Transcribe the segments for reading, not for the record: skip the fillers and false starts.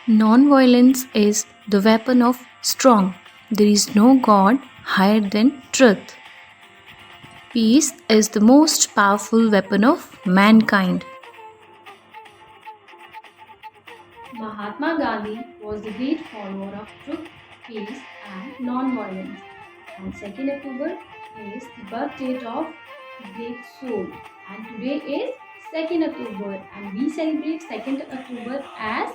Non-violence is the weapon of strong. There is no God higher than truth. Peace is the most powerful weapon of mankind. Mahatma Gandhi was the great follower of truth, peace, and non-violence. And 2nd October is the birth date of the great soul. And today is 2nd October, and we celebrate 2nd October as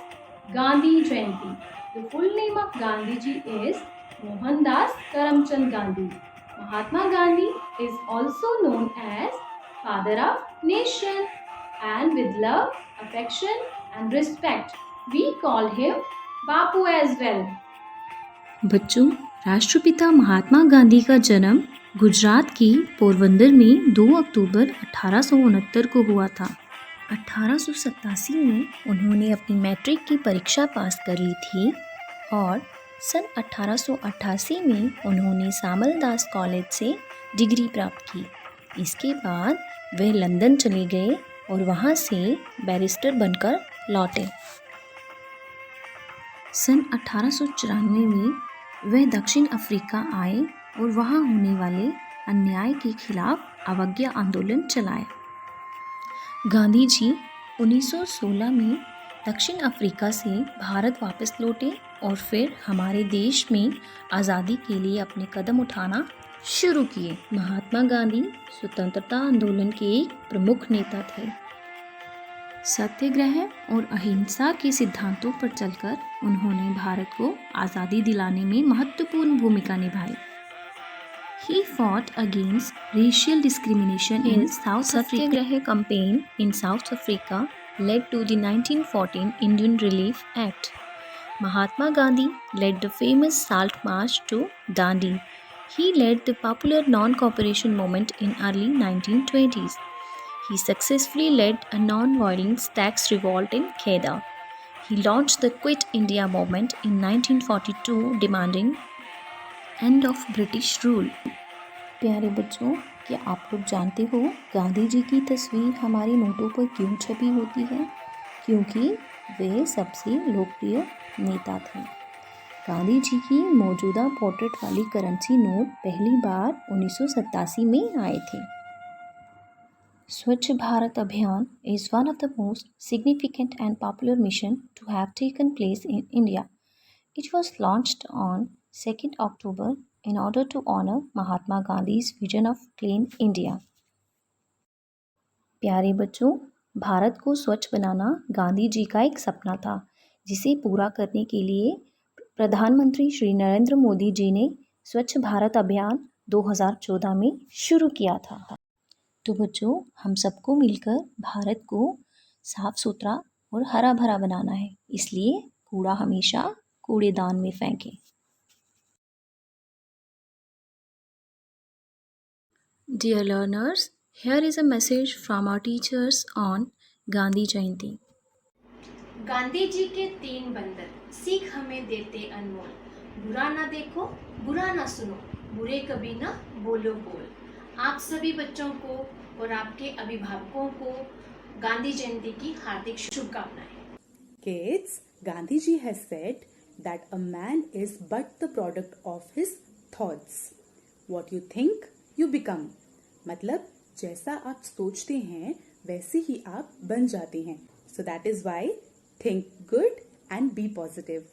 Gandhi Jayanti. The full name of Gandhiji is Mohandas Karamchand Gandhi. Mahatma Gandhi is also known as Father of Nation, and with love, affection, and respect, we call him Bapu as well. बच्चों, राष्ट्रपिता महात्मा गांधी का जन्म गुजरात की पोरबंदर में 2 अक्टूबर 1869 को हुआ था। 1887 में उन्होंने अपनी मैट्रिक की परीक्षा पास कर ली थी और सन 1888 में उन्होंने सामलदास कॉलेज से डिग्री प्राप्त की। इसके बाद वे लंदन चले गए और वहाँ से बैरिस्टर बनकर लौटे। सन 1894 में वह दक्षिण अफ्रीका आए और वहाँ होने वाले अन्याय के खिलाफ अवज्ञा आंदोलन चलाया। गांधी जी 1916 में दक्षिण अफ्रीका से भारत वापस लौटे और फिर हमारे देश में आज़ादी के लिए अपने कदम उठाना शुरू किए। महात्मा गांधी स्वतंत्रता आंदोलन के एक प्रमुख नेता थे। सत्याग्रह और अहिंसा के सिद्धांतों पर चलकर उन्होंने भारत को आज़ादी दिलाने में महत्वपूर्ण भूमिका निभाई। He fought against racial discrimination in South Africa. Satyagraha campaign in South Africa led to the 1914 Indian Relief Act. Mahatma Gandhi led the famous Salt March to Dandi. He led the popular non-cooperation movement in early 1920s. He successfully led a non-violent tax revolt in Kedah. He launched the Quit India movement in 1942, demanding end of British rule. प्यारे बच्चों, क्या आप लोग जानते हो गांधी जी की तस्वीर हमारे नोटों पर क्यों छपी होती है? क्योंकि वे सबसे लोकप्रिय नेता थे। गांधी जी की मौजूदा पोर्ट्रेट वाली करेंसी नोट पहली बार 1987 में आए थे। Swachh Bharat Abhiyan is one of the most significant and popular mission to have taken place in India. It was launched on 2nd October in order to honor Mahatma Gandhi's vision of clean India. प्यारे बच्चों, भारत को स्वच्छ बनाना गांधी जी का एक सपना था, जिसे पूरा करने के लिए प्रधानमंत्री श्री नरेंद्र मोदी जी ने स्वच्छ भारत अभियान 2014 में शुरू किया था। तो बच्चों, हम सबको मिलकर भारत को साफ सुथरा और हरा भरा बनाना है, इसलिए कूड़ा हमेशा कूड़ेदान में फेंकें। Dear learners, here is a message from our teachers on Gandhi जयंती। गांधी जी के 3 बंदर सीख हमें देते अनमोल। बुरा ना देखो, बुरा ना सुनो, बुरे कभी ना बोलो बोल। आप सभी बच्चों को और आपके अभिभावकों को गांधी जयंती की हार्दिक शुभकामनाएं। Kids, Gandhiji has said that a man is but the product of his thoughts. What you think, you become. मतलब जैसा आप सोचते हैं वैसे ही आप बन जाते हैं. So that is why think good and be positive.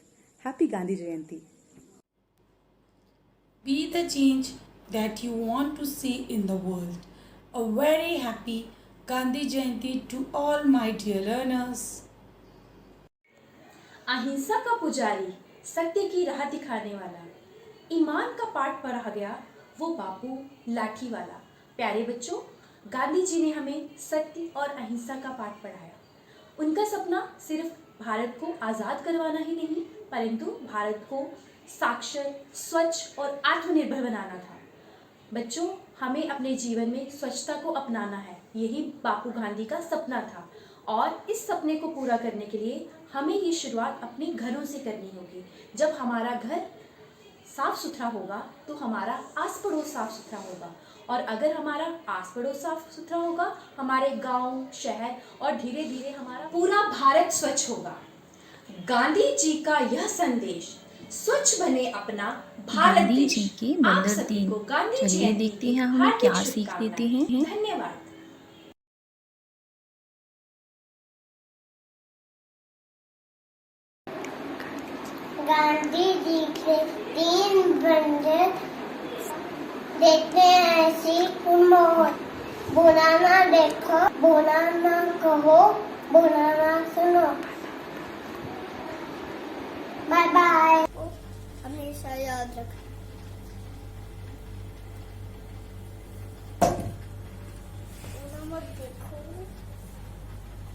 Happy Gandhi Jayanti. Be the change that you want to see in the world. A very happy Gandhi Jayanti to all my dear learners. अहिंसा का पुजारी, सत्य की राह दिखाने वाला, ईमान का पाठ पढ़ा गया वो बापू लाठी वाला। प्यारे बच्चों, गांधी जी ने हमें सत्य और अहिंसा का पाठ पढ़ाया। उनका सपना सिर्फ भारत को आज़ाद करवाना ही नहीं, परंतु भारत को साक्षर, स्वच्छ और आत्मनिर्भर बनाना था। बच्चों, हमें अपने जीवन में स्वच्छता को अपनाना है, यही बापू गांधी का सपना था। और इस सपने को पूरा करने के लिए हमें ये शुरुआत अपने घरों से करनी होगी। जब हमारा घर साफ सुथरा होगा तो हमारा आस पड़ोस साफ सुथरा होगा, और अगर हमारा आस पड़ोस साफ सुथरा होगा, हमारे गांव, शहर और धीरे धीरे हमारा पूरा भारत स्वच्छ होगा। गांधी जी का यह संदेश, स्वच्छ बने अपना भारत गांधी देश। जी के आप बंदर सभी दिन। को गांधी चलिए जयंती देखते की हैं हमें हार्दिक क्या सीख देते हैं। धन्यवाद। गांधी जी के 3 बंदे देखते हैं सीख मोहन। बुरा ना देखो, बुरा ना कहो, बुरा ना सुनो। Bye bye. हमेशा याद रखना। बुरा मत देखो,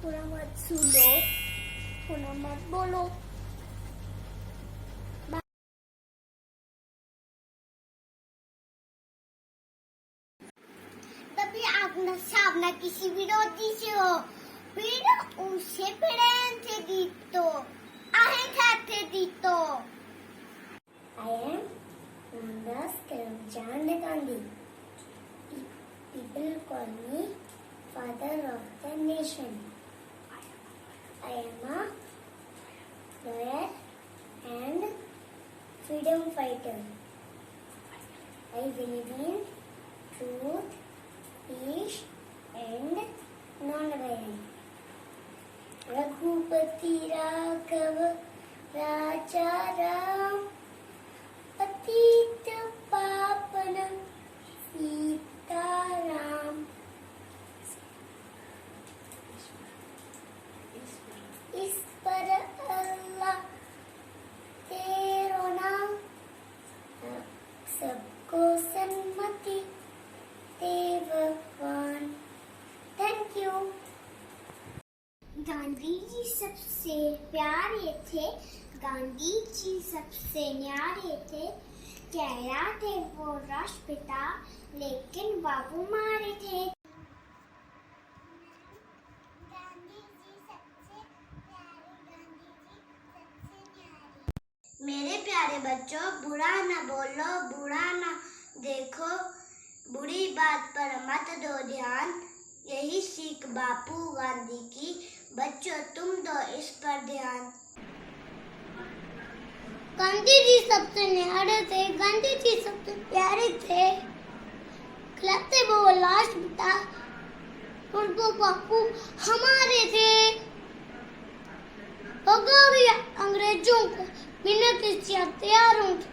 बुरा मत सुनो, बुरा मत बोलो। तभी आपने सामना किसी विरोधी से हो, फिर उसे प्रेम से दीतो, आहे खाते दीतो। I am Mohandas Karamchand Gandhi. People call me father of the nation. I am a lawyer and freedom fighter. I believe in truth, peace and non-violence. Raghupati Raghav राजा राम, पतित पावन सीताराम। इस पर अल्लाह तेरो नाम, सबको सन्मति दे भगवान। Thank you. गांधी जी सबसे प्यारे थे, गांधी जी सबसे न्यारे थे। चेहरा थे वो राष्ट्रपिता, लेकिन बाबू मारे थे। मेरे प्यारे बच्चों, बुरा ना बोलो, बुरा ना देखो, बुरी बात पर मत दो ध्यान। यही सीख बापू गांधी की, बच्चों तुम दो इस पर ध्यान। गांधी जी सबसे न्यारे थे, गांधी जी सबसे प्यारे थे। खिलाते वो राष्ट्रपिता, और वो बापू हमारे थे। भगा दिया अंग्रेजों को बिना किसी हथियारों के,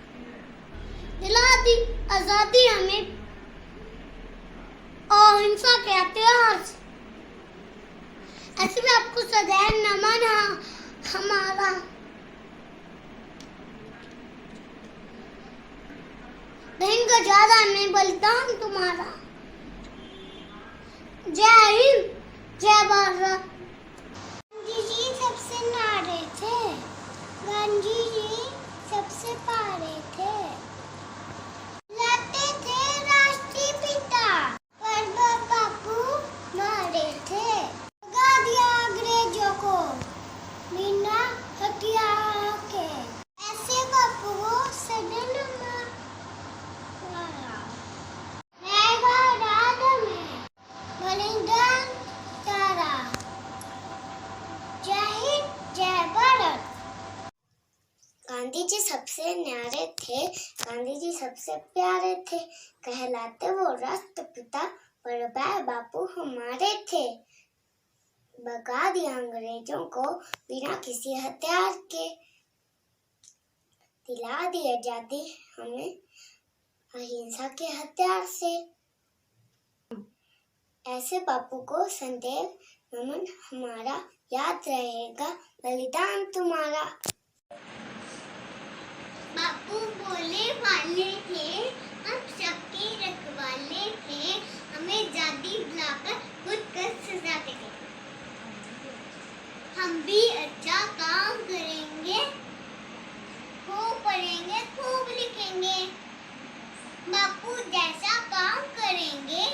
दिला दी आजादी हमें अहिंसा के हथियार से। ऐसे में आपको सदैव नमन हमारा। रहेगा ज्यादा में बलिदान तुम्हारा। जय हिंद, जय भारत। गांधी जी सबसे न्यारे थे, गांधी जी सबसे प्यारे थे। लाते थे राष्ट्रीय पिता, पर बापू मारे थे। भगा दिया अंग्रेजों को बिना हथियार के। ऐसे बापू को सदन में बलिदान तारा। जय हिंद, जय भारत। गांधी जी सबसे न्यारे थे, गांधी जी सबसे प्यारे थे। कहलाते वो राष्ट्रपिता, पर बापू हमारे थे। भगा दिया अंग्रेजों को बिना किसी हथियार के। दिला दी आजादी हमें अहिंसा के हथियार से। ऐसे बापू को सदैव नमन हमारा, याद रहेगा बलिदान तुम्हारा। बापू बोले वाले थे, हम सबके रखवाले थे। हमें जाति बुलाकर खुद कर सजाते थे। हम भी अच्छा काम करेंगे, खूब पढ़ेंगे, खूब लिखेंगे। बापू जैसा काम करेंगे,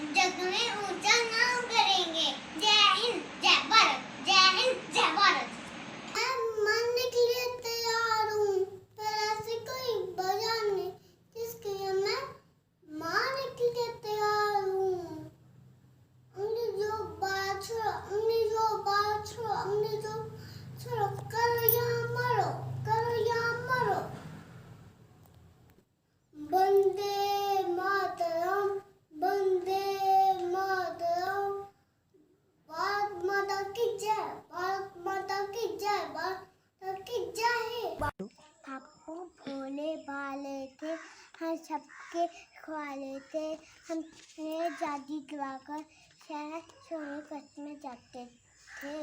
जग में ऊंचा नाम करेंगे। जय हिंद, जय भारत, जय हिंद, जय भारत। मैं मरने के लिए तैयार हूँ, पर ऐसी कोई वजह नहीं जिसके लिए मैं मारने के लिए तैयार हूँ। अंग्रेजों बात छोड़ो, अंग्रेजों बात छोड़ो, अंग्रेजों सबके ख्वाले थे। हम आज़ादी दिलाकर शहर सोने कष्ट में जाते थे।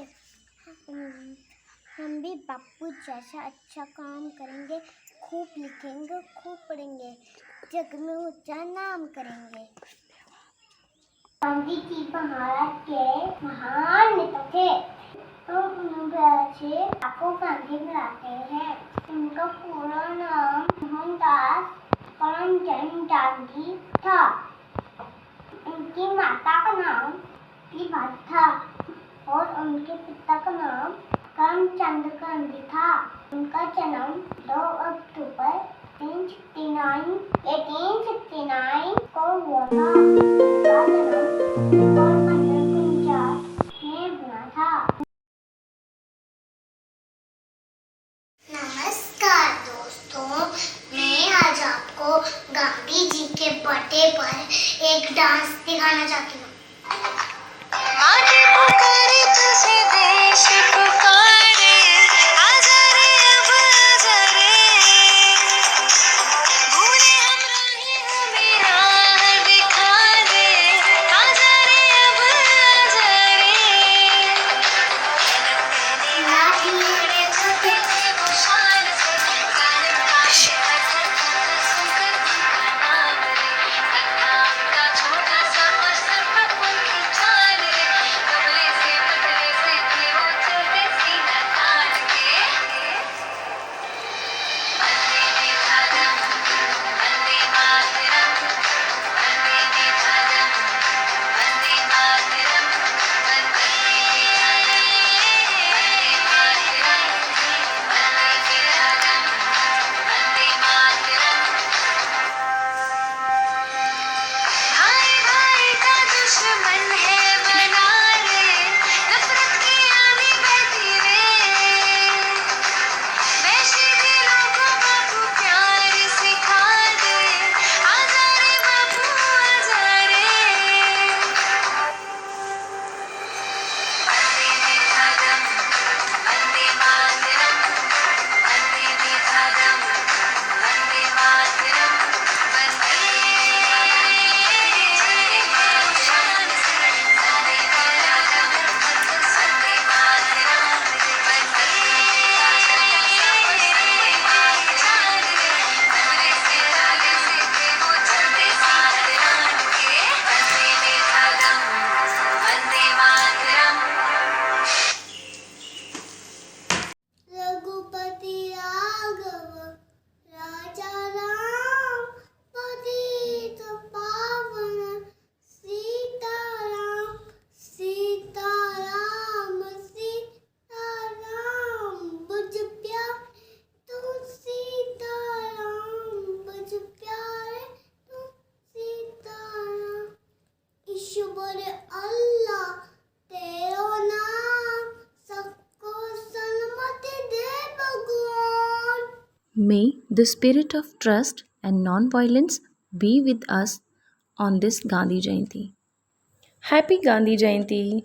हम भी बापू जैसा अच्छा काम करेंगे, खूब लिखेंगे, खूब पढ़ेंगे, जग में ऊंचा नाम करेंगे। गांधी जी भारत के महान नेता थे। तो उनसे आपको गांधी बुलाते हैं। उनका पूरा नाम मोहनदास करमचंद गांधी था। उनकी माता का नाम प्रियवती था और उनके पिता का नाम करमचंद गांधी था। उनका जन्म 2 अक्टूबर 1869 को हुआ था। उनका जन्म पोरबंदर पंजाब में हुआ था। नमस्कार दोस्तों, मैं आज आपको गांधी जी के बर्थडे पर एक डांस दिखाना चाहती हूँ। आगे पुकारे तुझे देश पुकारे, आजा रे अब आजा रे, भूले हम राहें हमें राह दिखा दे, आजा रे अब आजा रे, लाठी बड़े छोटे थे वो शान से, कानून का शिखर था सुनकर उनका नाम रे, संग्राम का छोटा सा असर पर उनकी जान रे, दुबले से पतले से थे वो चलते सीना तान के, वंदे मातरम, वंदे मातरम, वंदे मातरम, वंदे मातरम, वंदे भाई भाई का दुश्मन है बना ले, नफरत की आंधी बहती रे, वैसे दिलों को बापू प्यार सिखा दे, आजा रे बापू आजा रे, वंदे मातरम, वंदे मातरम, वंदे मातरम, वंदे मातरम, वंदे शान से, वंदे मातरम, वंदे मातरम, वंदे दुबले से ताले से थे वो चलते सीना तान के, वंदे मातरम, वंदे मातरम। रघुपति राघव राजा राम, पतित पावन सीताराम, सीताराम सीताराम, बुझ प्यारे तू सीताराम, बुझ प्यारे तू सीताराम, ईश्वर अल्लाह तेरो नाम, सबको सलामती दे भगवान। May the spirit of trust and non-violence be with us on this Gandhi Jayanti. Happy Gandhi Jayanti!